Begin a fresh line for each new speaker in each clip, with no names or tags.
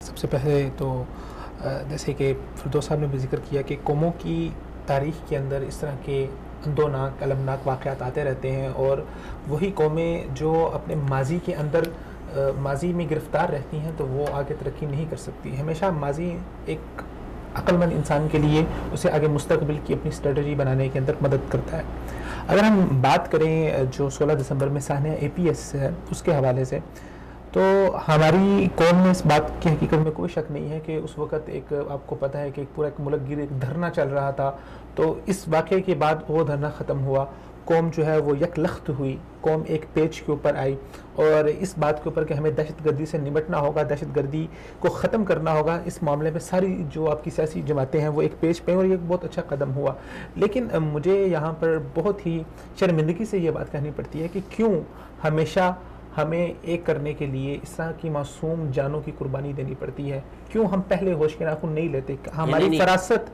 सबसे पहले तो जैसे कि फिरदौस साहब ने भी ज़िक्र किया कि कौमों की तारीख़ के अंदर इस तरह के अंदोनाक अलमनाक वाक़यात आते रहते हैं और वही कौमें जो अपने माज़ी के अंदर माज़ी में गिरफ़्तार रहती हैं तो वो आगे तरक्की नहीं कर सकती। हमेशा माज़ी एक अक्लमंद इंसान के लिए उसे आगे मुस्तक़बिल की अपनी स्ट्रेटजी बनाने के अंदर मदद करता है। अगर हम बात करें जो 16 दिसंबर में सानिया एपीएस है उसके हवाले से, तो हमारी कौम में इस बात की हकीकत में कोई शक नहीं है कि उस वक़्त एक आपको पता है कि एक पूरा एक मुल्क गिर एक धरना चल रहा था। तो इस वाक़ये के बाद वो धरना ख़त्म हुआ, कौम जो है वो यकलख्त हुई, कौम एक पेज के ऊपर आई और इस बात के ऊपर कि हमें दहशतगर्दी से निपटना होगा, दहशतगर्दी को ख़त्म करना होगा। इस मामले में सारी जो आपकी सियासी जमातें हैं वो एक पेज पे और ये एक बहुत अच्छा कदम हुआ। लेकिन मुझे यहाँ पर बहुत ही शर्मिंदगी से ये बात कहनी पड़ती है कि क्यों हमेशा हमें एक करने के लिए इस तरह की मासूम जानों की कुर्बानी देनी पड़ती है। क्यों हम पहले होश के नाखून नहीं लेते? हमारी फरासत,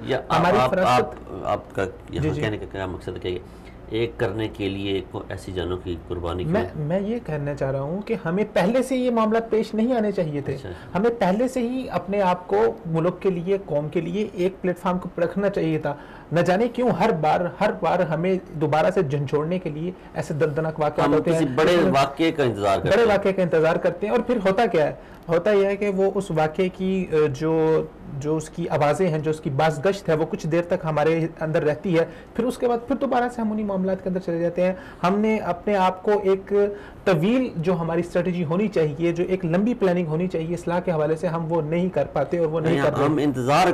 आपका यहाँ कहने का क्या मकसद है कि एक करने के लिए ऐसी जानों की कुर्बानी?
मैं ये कहना चाह रहा हूँ कि हमें पहले से ये मामला पेश नहीं आने चाहिए थे। हमें पहले से ही अपने आप को मुल्क के लिए, कौम के लिए एक प्लेटफॉर्म को रखना चाहिए था। न जाने क्यों हर बार हमें दोबारा से झंझोड़ने के लिए ऐसे दर्दनाक वाक़यात होते हैं।
बड़े वाक़ये का
इंतजार करते हैं और फिर होता क्या है? होता यह है कि वो उस वाक़ये की जो उसकी आवाज़ें हैं, जो उसकी बाज़गश्त है, वो कुछ देर तक हमारे अंदर रहती है, फिर उसके बाद फिर दोबारा से हम उन्हीं मामलात के अंदर चले जाते हैं। हमने अपने आप को एक तवील जो हमारी स्ट्रेटजी होनी चाहिए, जो एक लंबी प्लानिंग होनी चाहिए इस्लाह के हवाले से, हम वो नहीं कर पाते और वो नहीं कर पाते।
हम इंतजार